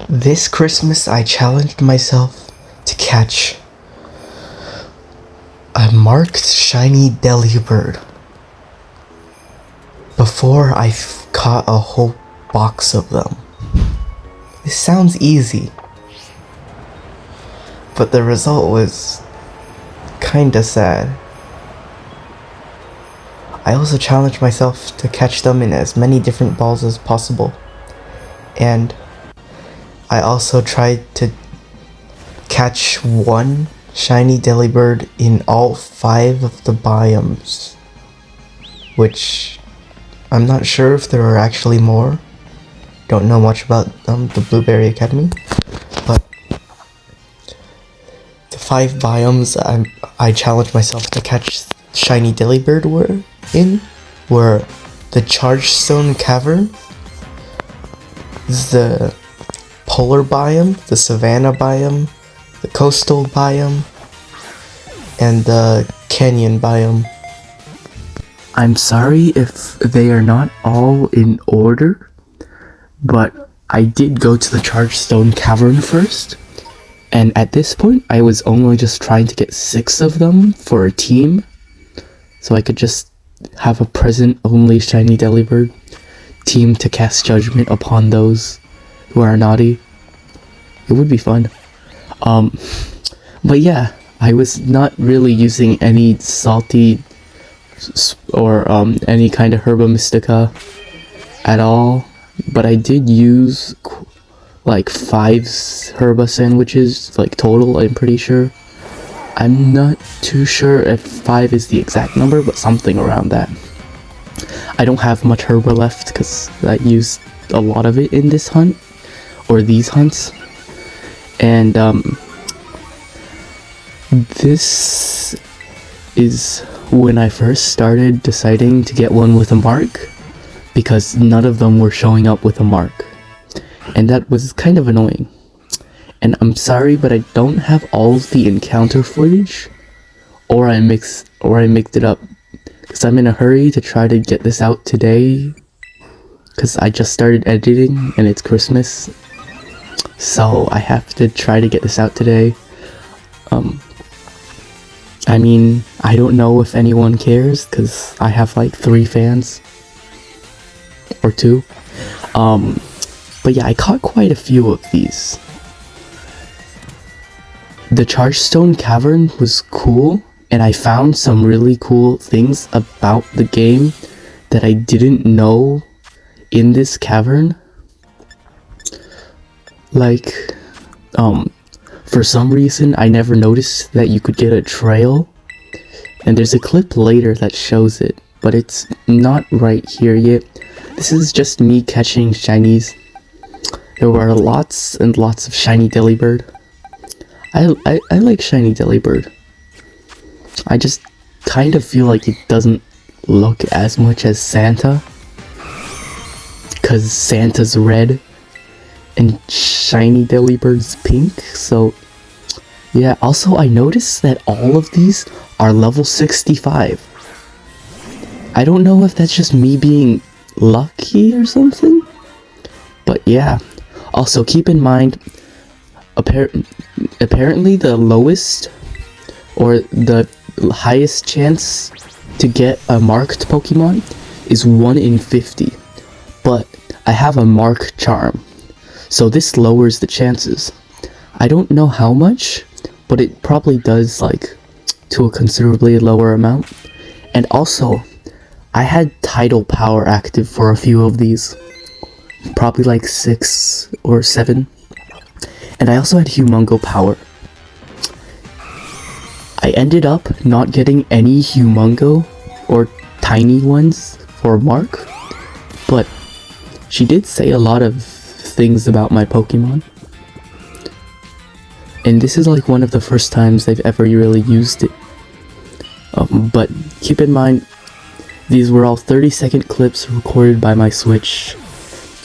This Christmas, I challenged myself to catch a marked shiny Delibird before caught a whole box of them. This sounds easy, but the result was kinda sad. I also challenged myself to catch them in as many different balls as possible, and I also tried to catch one shiny Delibird in all 5 of the biomes, which I'm not sure if there are actually more. Don't know much about the Blueberry Academy, but the 5 biomes I challenged myself to catch shiny Delibird were the Chargestone Cavern, the Polar biome, the Savannah biome, the Coastal biome, and the Canyon biome. I'm sorry if they are not all in order, but I did go to the Chargestone Cavern first, and at this point I was only just trying to get 6 of them for a team, so I could just have a present-only shiny Delibird team to cast judgment upon those who are naughty. It would be fun. But yeah, I was not really using any salty or any kind of Herba Mystica at all, but I did use like 5 Herba sandwiches, like total, I'm pretty sure. I'm not too sure if 5 is the exact number, but something around that. I don't have much Herba left because I used a lot of it in this hunt, or these hunts. And this is when I first started deciding to get one with a mark, because none of them were showing up with a mark, and that was kind of annoying. And I'm sorry, but I don't have all of the encounter footage, or I mixed it up, because I'm in a hurry to try to get this out today, because I just started editing and it's Christmas, so I have to try to get this out today. I mean, I don't know if anyone cares, because I have like 3 fans, or 2, but yeah, I caught quite a few of these. The Chargestone Cavern was cool, and I found some really cool things about the game that I didn't know in this cavern. Like, for some reason, I never noticed that you could get a trail, and there's a clip later that shows it, but it's not right here yet. This is just me catching shinies. There were lots and lots of shiny Delibird. I like shiny Delibird. I just kind of feel like it doesn't look as much as Santa, because Santa's red and shiny Delibird's pink. So yeah, also I noticed that all of these are level 65. I don't know if that's just me being lucky or something, but yeah. Also keep in mind, apparently the lowest or the highest chance to get a marked Pokemon is 1 in 50, but I have a mark charm, so this lowers the chances. I don't know how much, but it probably does, like, to a considerably lower amount. And also, I had Tidal Power active for a few of these, probably like 6 or 7. And I also had Humongo Power. I ended up not getting any Humongo or tiny ones for Mark, but she did say a lot of things about my Pokemon. And this is like one of the first times I've ever really used it. But keep in mind, these were all 30-second clips recorded by my Switch,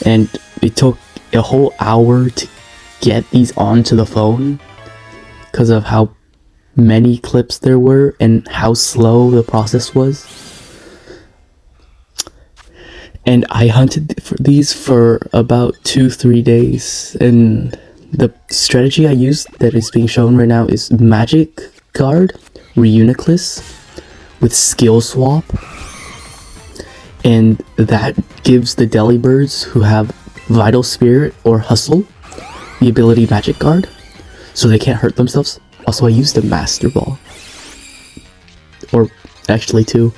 and it took a whole hour to get these onto the phone because of how many clips there were and how slow the process was. And I hunted for these for about 2-3 days, and the strategy I used that is being shown right now is Magic Guard, Reuniclus, with Skill Swap, and that gives the Delibirds who have Vital Spirit or Hustle the ability Magic Guard, so they can't hurt themselves. Also, I used a Master Ball, or actually 2.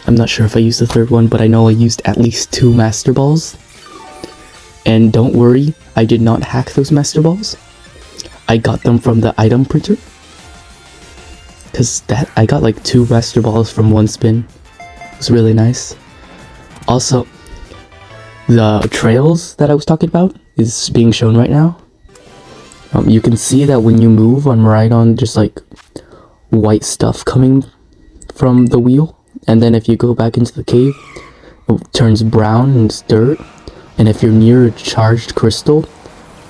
I'm not sure if I used the 3rd one, but I know I used at least 2 Master Balls. And don't worry, I did not hack those Master Balls. I got them from the item printer. Cause I got like 2 Master Balls from one spin. It was really nice. Also, the trails that I was talking about is being shown right now. You can see that when you move on Maridon, just like white stuff coming from the wheel. And then if you go back into the cave, it turns brown and it's dirt. And if you're near a charged crystal,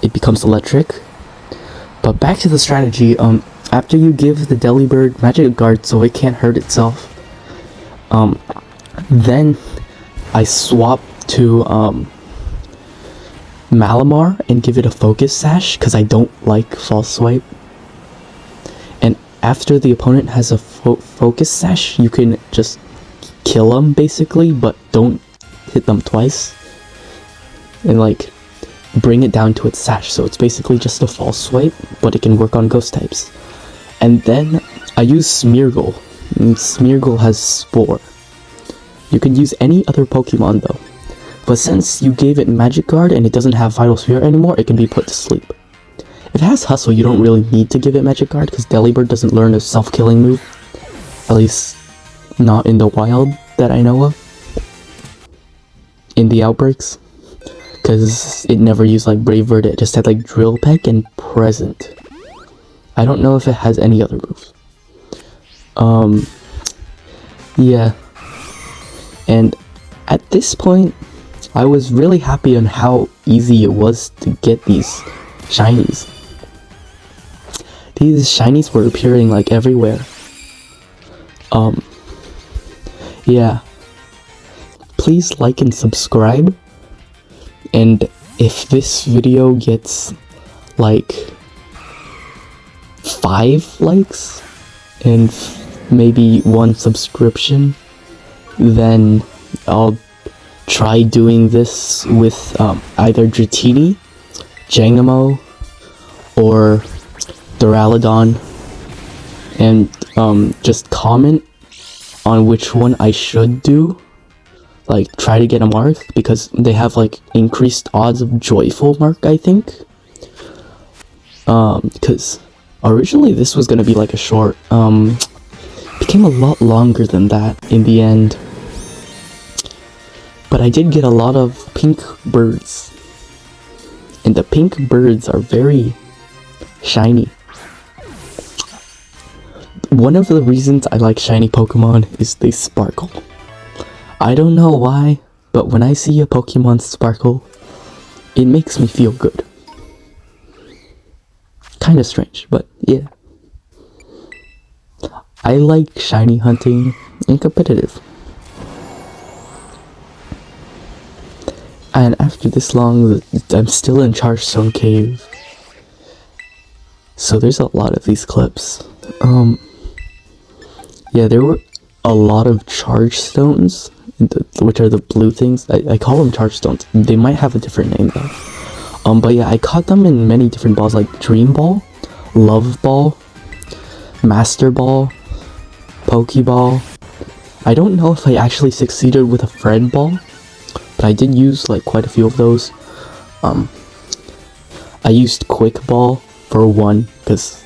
it becomes electric. But back to the strategy, after you give the Delibird Magic Guard so it can't hurt itself, then I swap to Malamar and give it a Focus Sash, because I don't like False Swipe. And after the opponent has a Focus Sash, you can just kill them basically, but don't hit them twice. And like, bring it down to its Sash, so it's basically just a False Swipe, but it can work on Ghost types. And then I use Smeargle, and Smeargle has Spore. You can use any other Pokemon though, but since you gave it Magic Guard and it doesn't have Vital Spirit anymore, it can be put to sleep. If it has Hustle, you don't really need to give it Magic Guard, because Delibird doesn't learn a self-killing move. At least, not in the wild that I know of. In the outbreaks. Because it never used like Brave Bird, it just had like Drill Peck and Present. I don't know if it has any other moves. Yeah. And at this point, I was really happy on how easy it was to get these shinies. These shinies were appearing like everywhere. Yeah. Please like and subscribe. And if this video gets like 5 likes and maybe 1 subscription, then I'll try doing this with either Dratini, Jangamo, or Duraludon, and just comment on which one I should do. Like, try to get a mark, because they have like increased odds of joyful mark, I think. Because originally this was gonna be like a short, became a lot longer than that in the end. But I did get a lot of pink birds, and the pink birds are very shiny. One of the reasons I like shiny Pokemon is they sparkle. I don't know why, but when I see a Pokemon sparkle, it makes me feel good. Kinda strange, but yeah. I like shiny hunting and competitive. And after this long, I'm still in Chargestone Cave. So there's a lot of these clips. Yeah, there were a lot of charge stones, which are the blue things. I call them charge stones. They might have a different name though. But yeah, I caught them in many different balls, like Dream Ball, Love Ball, Master Ball, Pokeball. I don't know if I actually succeeded with a Friend Ball, but I did use like quite a few of those. I used Quick Ball for 1, because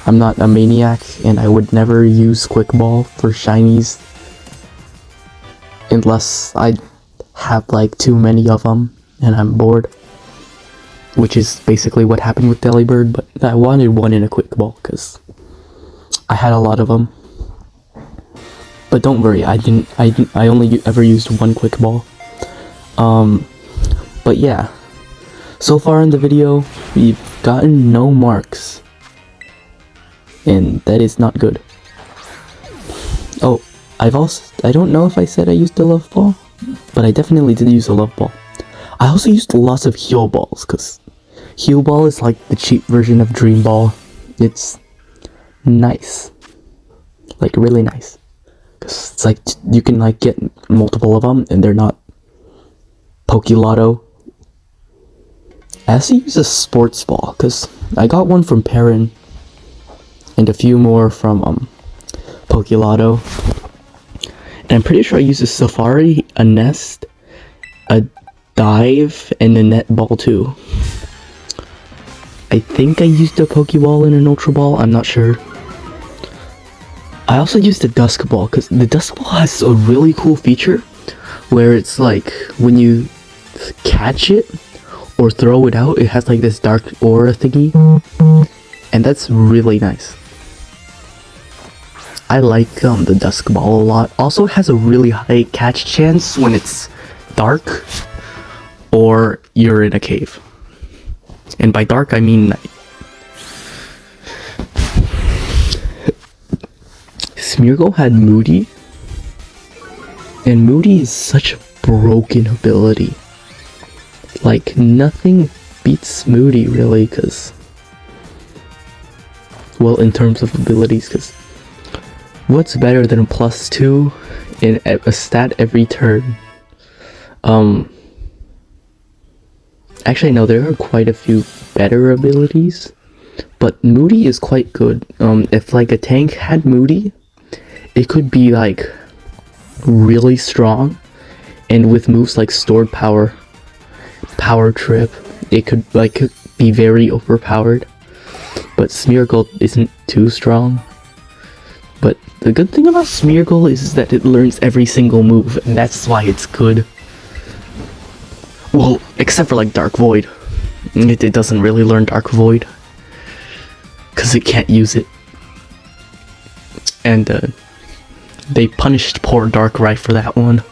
I'm not a maniac and I would never use Quick Ball for shinies unless I have like too many of them and I'm bored, which is basically what happened with Delibird. But I wanted 1 in a Quick Ball because I had a lot of them. But don't worry, I only ever used 1 Quick Ball. But yeah, so far in the video, we've gotten no marks, and that is not good. Oh, I don't know if I said I used a Love Ball. but I definitely did use a love ball. I also used lots of heal balls, because heal ball is like the cheap version of dream ball. It's nice, like really nice, because it's like you can like get multiple of them and they're not Pokélotto. I also use a sports ball, because I got one from Perrin and a few more from Pokélotto. And I'm pretty sure I used a Safari, a Nest, a Dive, and a Net Ball too. I think I used a Pokeball and an Ultra Ball, I'm not sure. I also used a Dusk Ball, because the Dusk Ball has a really cool feature where it's like when you catch it or throw it out, it has like this dark aura thingy, and that's really nice. I like the Dusk Ball a lot. Also, it has a really high catch chance when it's dark or you're in a cave. And by dark, I mean night. Smeargle had Moody, and Moody is such a broken ability. Like, nothing beats Moody, really, because... well, in terms of abilities, because... what's better than a +2 in a stat every turn? Actually, no, there are quite a few better abilities, but Moody is quite good. If like a tank had Moody, it could be like really strong, and with moves like Stored Power, Power Trip, it could like be very overpowered. But Smeargle isn't too strong. But the good thing about Smeargle is that it learns every single move, and that's why it's good. Well, except for like Dark Void. It doesn't really learn Dark Void, because it can't use it. And they punished poor Darkrai for that one.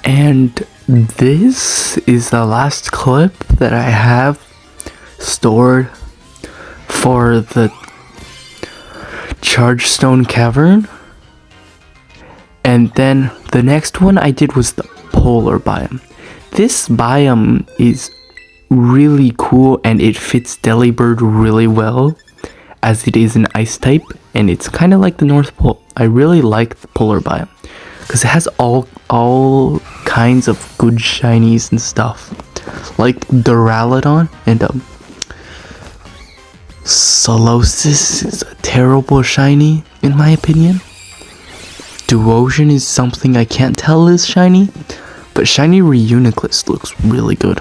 And this is the last clip that I have stored for the Chargestone Cavern. And then the next one I did was the Polar Biome. This biome is really cool, and it fits Delibird really well, as it is an ice type, and it's kind of like the North Pole. I really like the Polar Biome, because it has all kinds of good shinies and stuff, like Duraludon, and Solosis is a terrible shiny, in my opinion. Duosion is something I can't tell is shiny, but shiny Reuniclus looks really good.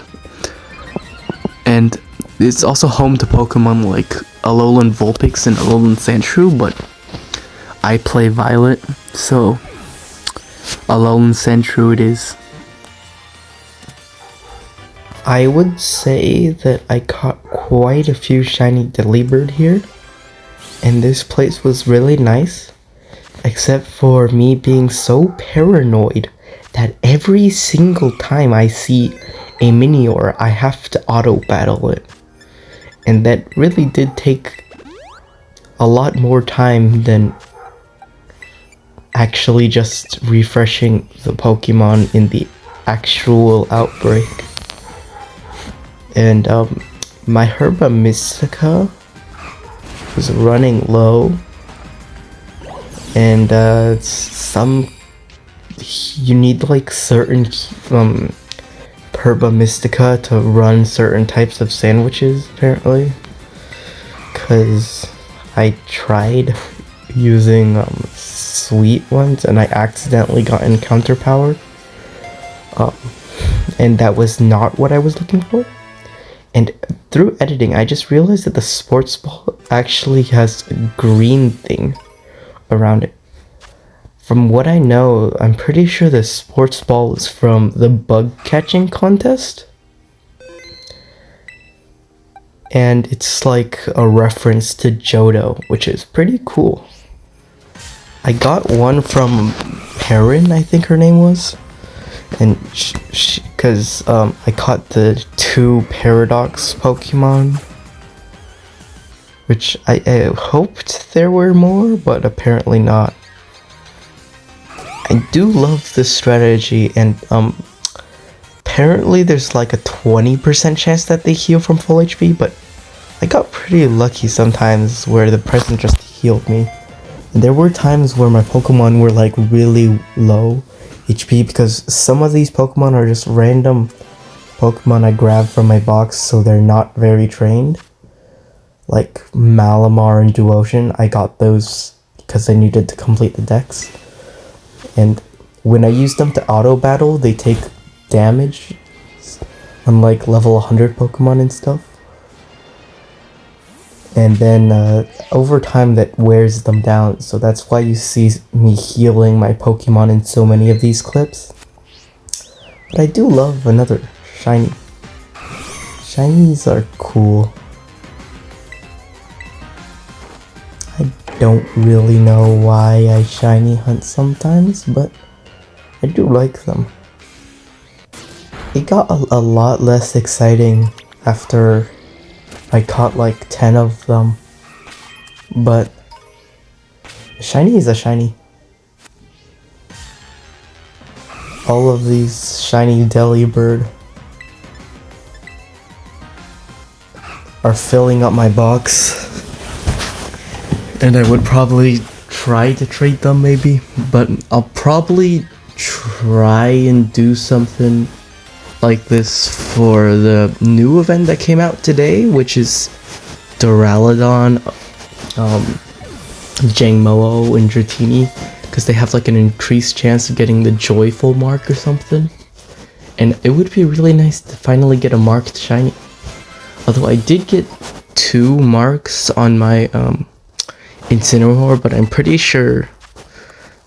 And it's also home to Pokemon like Alolan Vulpix and Alolan Sandshrew, but I play Violet, so Alolan Sandshrew it is. I would say that I caught quite a few shiny Delibird here, and this place was really nice, except for me being so paranoid that every single time I see a Minior, I have to auto-battle it. And that really did take a lot more time than actually just refreshing the Pokemon in the actual outbreak. And my Herba Mystica was running low, and you need like certain Herba Mystica to run certain types of sandwiches, apparently, because I tried using sweet ones and I accidentally got encounter powered, and that was not what I was looking for. And through editing, I just realized that the sports ball actually has a green thing around it. From what I know, I'm pretty sure the sports ball is from the bug catching contest. And it's like a reference to Johto, which is pretty cool. I got one from Perrin, I think her name was. And because I caught the 2 Paradox Pokemon, which I hoped there were more, but apparently not. I do love this strategy, and apparently there's like a 20% chance that they heal from full HP, but I got pretty lucky sometimes where the present just healed me. And there were times where my Pokemon were like really low HP because some of these Pokemon are just random Pokemon I grabbed from my box, so they're not very trained. Like Malamar and Duocean, I got those because I needed to complete the dex. And when I use them to auto battle, they take damage, unlike level 100 Pokemon and stuff. And then over time that wears them down, so that's why you see me healing my Pokemon in so many of these clips. But I do love another shiny. Shinies are cool. I don't really know why I shiny hunt sometimes, but I do like them. It got a lot less exciting after I caught like 10 of them, but a shiny is a shiny. All of these shiny Delibird are filling up my box, and I would probably try to trade them maybe, but I'll probably try and do something like this for the new event that came out today, which is Duraludon, Jangmo-o, and Dratini, because they have like an increased chance of getting the joyful mark or something. And it would be really nice to finally get a marked shiny. Although I did get 2 marks on my Incineroar, but I'm pretty sure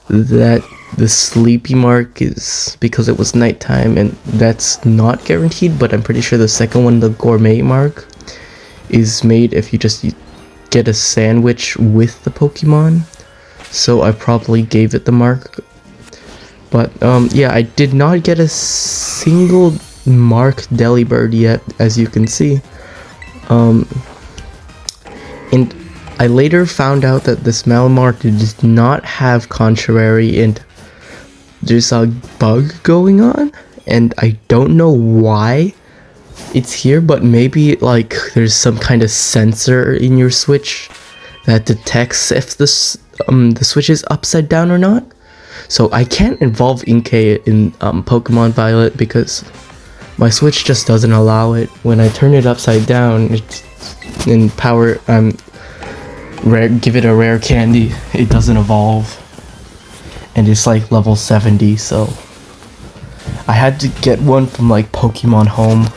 that the sleepy mark is because it was nighttime, and that's not guaranteed, but I'm pretty sure the second one, the gourmet mark, is made if you just get a sandwich with the Pokemon. So I probably gave it the mark. But yeah, I did not get a single marked Delibird yet, as you can see. And I later found out that this Malamar does not have Contrary, and there's a bug going on, and I don't know why it's here, but maybe like there's some kind of sensor in your Switch that detects if the Switch is upside down or not. So I can't involve Inkay in Pokemon Violet because my Switch just doesn't allow it. When I turn it upside down, it's in power, give it a rare candy, it doesn't evolve. And it's like level 70, so I had to get one from like Pokemon Home.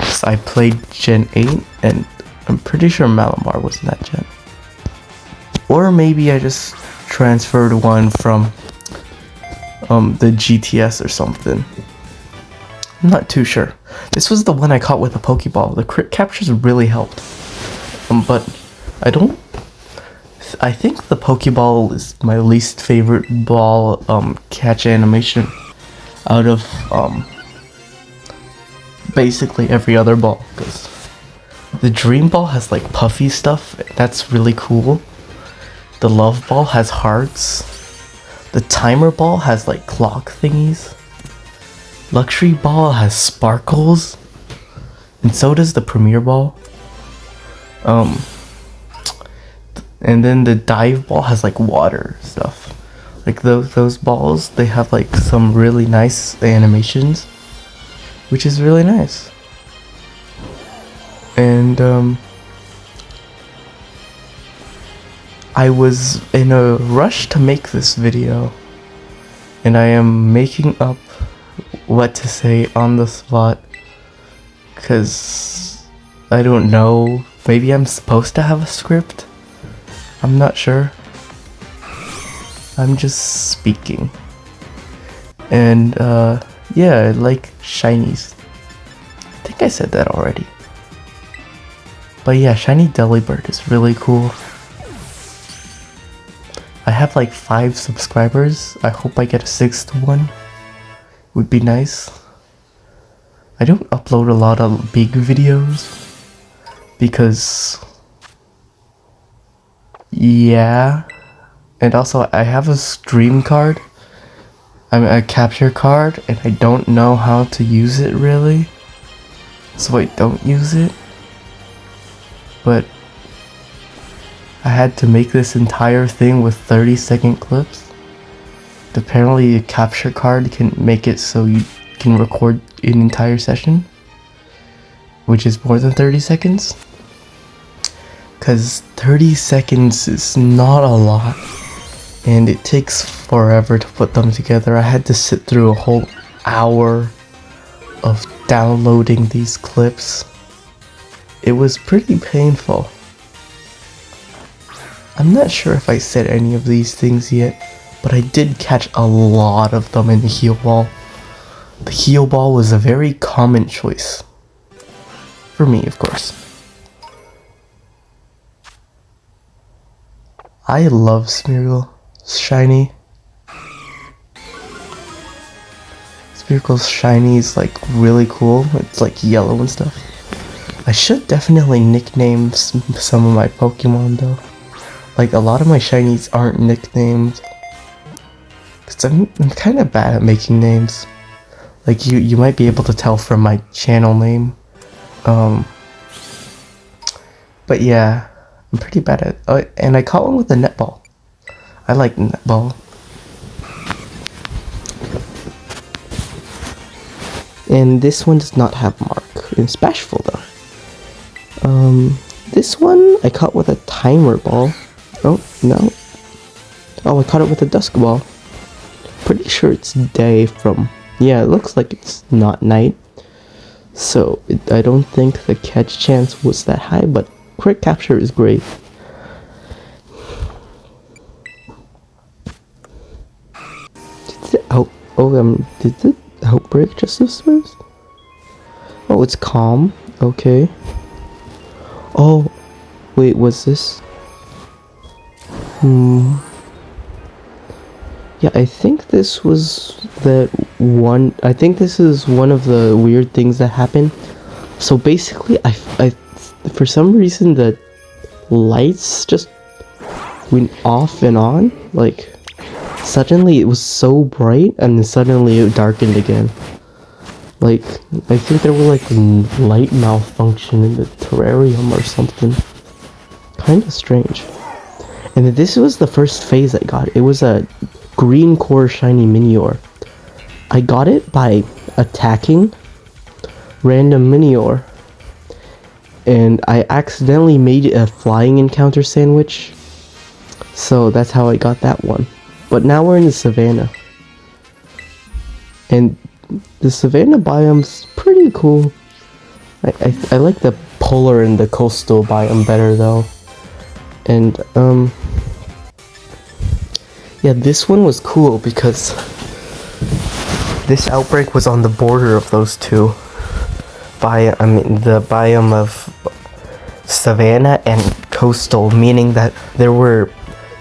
So I played Gen 8, and I'm pretty sure Malamar was in that gen. Or maybe I just transferred one from the GTS or something. I'm not too sure. This was the one I caught with a Pokeball. The crit captures really helped. But I think the Pokeball is my least favorite ball catch animation out of basically every other ball, because the Dream Ball has like puffy stuff, that's really cool. The Love Ball has hearts. The Timer Ball has like clock thingies. Luxury Ball has sparkles, and so does the Premier Ball. And then the Dive Ball has like water stuff. Like those balls, they have like some really nice animations, which is really nice. And I was in a rush to make this video, and I am making up what to say on the spot, cause I don't know, maybe I'm supposed to have a script? I'm not sure. I'm just speaking. And yeah, I like shinies. I think I said that already. But yeah, shiny Delibird is really cool. I have like 5 subscribers. I hope I get a 6th one. Would be nice. I don't upload a lot of big videos because yeah, and also I have a stream card, I'm a capture card and I don't know how to use it really, so I don't use it. But I had to make this entire thing with 30-second clips. Apparently a capture card can make it so you can record an entire session, which is more than 30 seconds. Cause 30 seconds is not a lot, and it takes forever to put them together. I had to sit through a whole hour of downloading these clips. It was pretty painful. I'm not sure if I said any of these things yet, but I did catch a lot of them in the heal ball. The heal ball was a very common choice. For me, of course. I love Smeargle. It's shiny. Smeargle's shiny is like really cool. It's like yellow and stuff. I should definitely nickname some of my Pokemon though. Like a lot of my shinies aren't nicknamed. Cause I'm kind of bad at making names. Like you might be able to tell from my channel name. But yeah, I'm pretty bad at it. And I caught one with a netball. I like netball. And this one does not have mark. It's bashful though. This one I caught with a timer ball. Oh, no. Oh, I caught it with a dusk ball. Pretty sure it's day from... Yeah, it looks like it's not night. So, I don't think the catch chance was that high, but quick capture is great. Did the outbreak just dispersed? Oh, it's calm. Okay. Oh, wait, was this? Yeah, I think this was the one. I think this is one of the weird things that happened. So basically, I for some reason the lights just went off and on. Like suddenly it was so bright, and then suddenly it darkened again. Like I think there was like light malfunction in the terrarium or something. Kind of strange. And then this was the first phase I got. It was a green core shiny Minior. I got it by attacking random Minior. And I accidentally made it a flying encounter sandwich. So that's how I got that one. But now we're in the savannah. And the savannah biome's pretty cool. I like the polar and the coastal biome better though. And yeah, this one was cool because this outbreak was on the border of those two. The biome of savannah and coastal, meaning that there were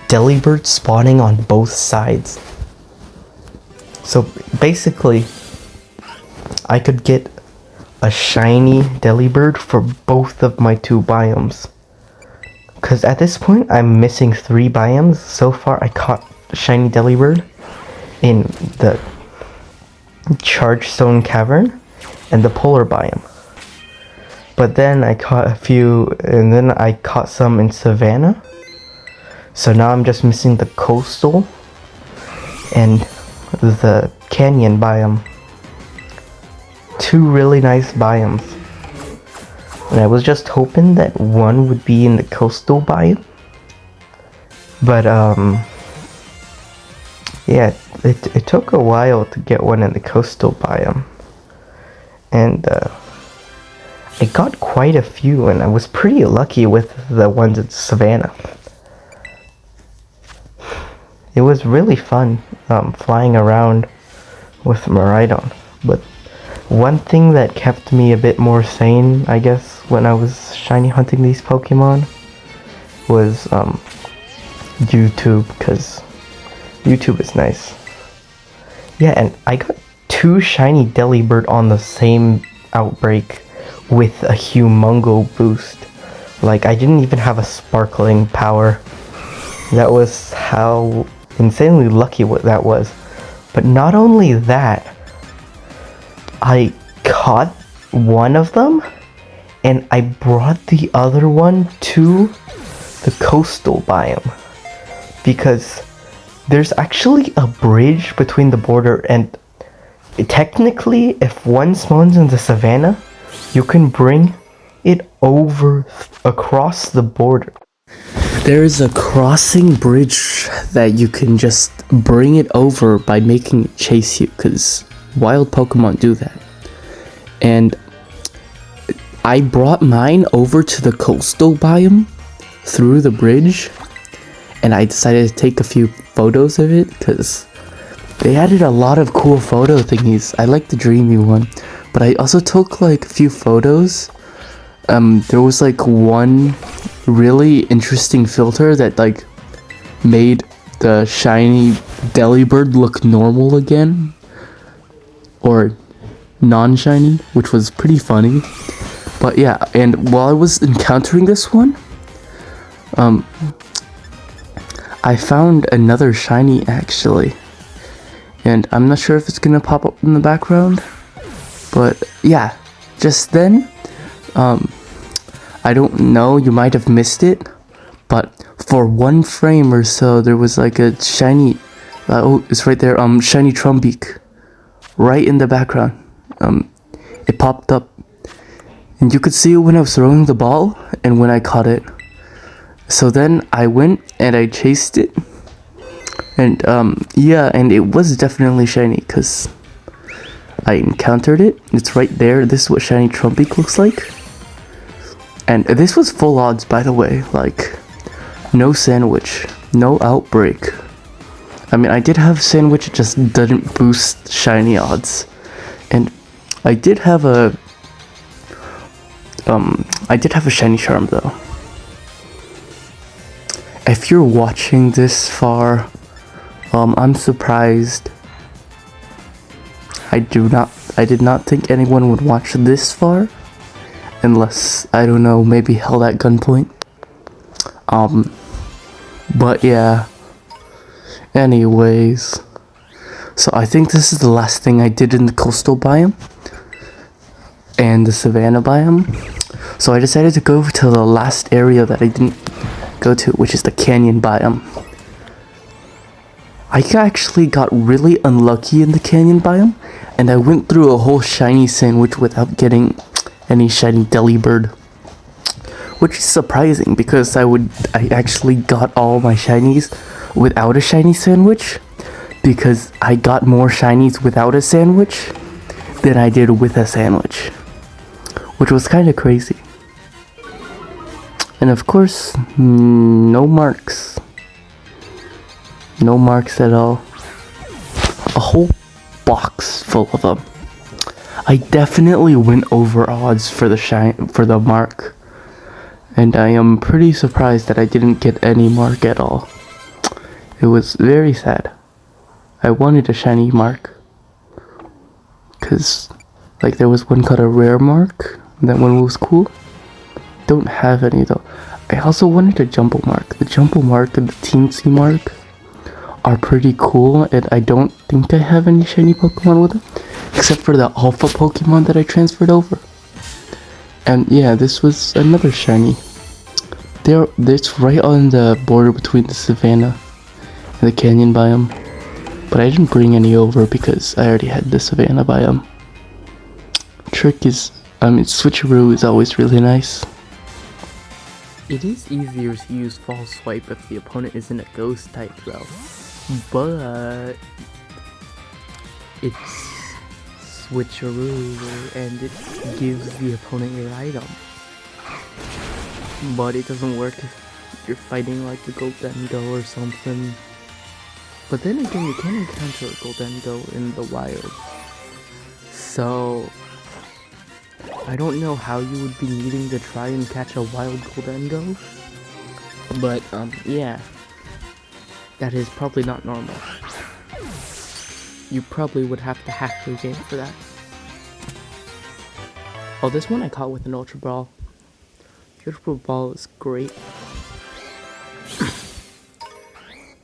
delibirds spawning on both sides. So basically, I could get a shiny delibird for both of my two biomes. Because at this point, I'm missing 3 biomes. So far, I caught a shiny delibird in the Chargestone Cavern and the polar biome. But then I caught a few, and then I caught some in savannah. So now I'm just missing the coastal and the canyon biome. 2 really nice biomes. And I was just hoping that one would be in the coastal biome. But yeah, it took a while to get one in the coastal biome. And I got quite a few, and I was pretty lucky with the ones in savannah. It was really fun flying around with Miraidon. But one thing that kept me a bit more sane, I guess, when I was shiny hunting these Pokemon was YouTube, because YouTube is nice. Yeah, and I got 2 shiny delibird on the same outbreak with a humongo boost. Like, I didn't even have a sparkling power. That was how insanely lucky what that was. But not only that, I caught one of them and I brought the other one to the coastal biome because there's actually a bridge between the border, and technically if one spawns in the savannah, you can bring it over across the border. There is a crossing bridge that you can just bring it over by making it chase you, because wild Pokemon do that. And I brought mine over to the coastal biome through the bridge, and I decided to take a few photos of it because they added a lot of cool photo thingies. I like the dreamy one, but I also took like a few photos. There was like one really interesting filter that like made the shiny Delibird look normal again, or non-shiny, which was pretty funny. But yeah, and while I was encountering this one, I found another shiny actually, and I'm not sure if it's gonna pop up in the background, but yeah, just then, I don't know, you might have missed it, but for one frame or so, there was like a shiny, oh, it's right there, shiny Trumbeak, right in the background. It popped up, and you could see it when I was throwing the ball, and when I caught it. So then I went and I chased it, and yeah, and it was definitely shiny, because I encountered it. It's right there. This is what shiny Trumbeak looks like. And this was full odds, by the way, like, no sandwich, no outbreak. I mean, I did have sandwich, it just didn't boost shiny odds. And I did have a shiny charm though. If you're watching this far, I'm surprised. I did not think anyone would watch this far. Unless, I don't know, maybe held at gunpoint. But yeah. Anyways. So I think this is the last thing I did in the coastal biome. And the savannah biome. So I decided to go to the last area that I didn't go to, which is the canyon biome. I actually got really unlucky in the canyon biome. And I went through a whole shiny sandwich without getting any shiny Delibird, which is surprising because I actually got all my shinies without a shiny sandwich, because I got more shinies without a sandwich than I did with a sandwich, which was kind of crazy. And of course, no marks at all. A whole box full of them. I definitely went over odds for the mark, and I am pretty surprised that I didn't get any mark at all. It was very sad. I wanted a shiny mark, cause like there was one called a rare mark, and that one was cool. Don't have any though. I also wanted a jumbo mark. The jumbo mark and the teensy mark are pretty cool, and I don't think I have any shiny Pokemon with them, except for the alpha Pokemon that I transferred over. And yeah, this was another shiny. It's right on the border between the savannah and the canyon biome, but I didn't bring any over because I already had the savannah biome. Trick is, switcheroo is always really nice. It is easier to use false swipe if the opponent isn't a ghost type though, but it's switcheroo and it gives the opponent your item, but it doesn't work if you're fighting like a Goldengo or something. But then again, you can encounter a Goldengo in the wild, so I don't know how you would be needing to try and catch a wild Goldengo, but yeah, that is probably not normal. You probably would have to hack your game for that. Oh, this one I caught with an Ultra Ball. The Ultra Ball is great.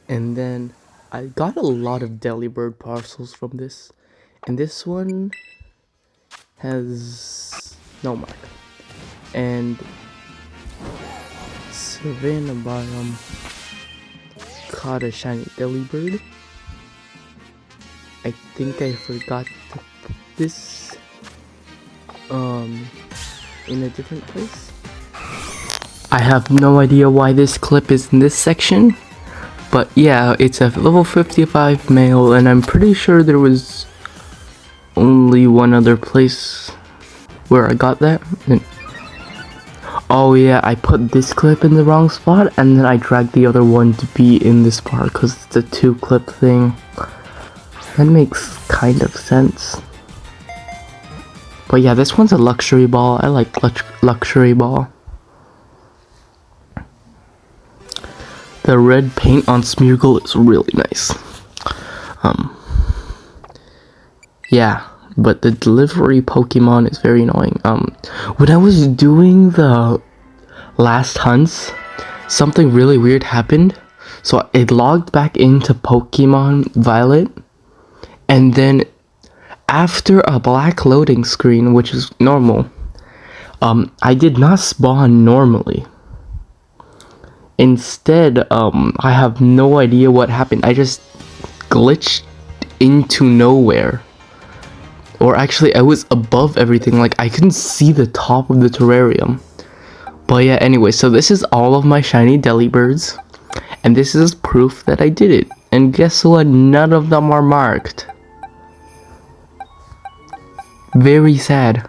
And then I got a lot of Delibird parcels from this, and this one has no mark. And Savannah biome caught a shiny Delibird. I think I forgot to put this in a different place. I have no idea why this clip is in this section, but yeah, it's a level 55 male, and I'm pretty sure there was only one other place where I got that. Oh yeah, I put this clip in the wrong spot, and then I dragged the other one to be in this part because it's a 2-clip thing. That makes kind of sense. But yeah, this one's a luxury ball. I like luxury ball. The red paint on Smeargle is really nice. Yeah, but the delivery Pokemon is very annoying. When I was doing the last hunts, something really weird happened. So it logged back into Pokemon Violet, and then after a black loading screen, which is normal, I did not spawn normally. Instead, I have no idea what happened. I just glitched into nowhere. Or actually, I was above everything. Like, I couldn't see the top of the terrarium. But yeah, anyway, so this is all of my shiny Delibirds. And this is proof that I did it. And guess what? None of them are marked. Very sad.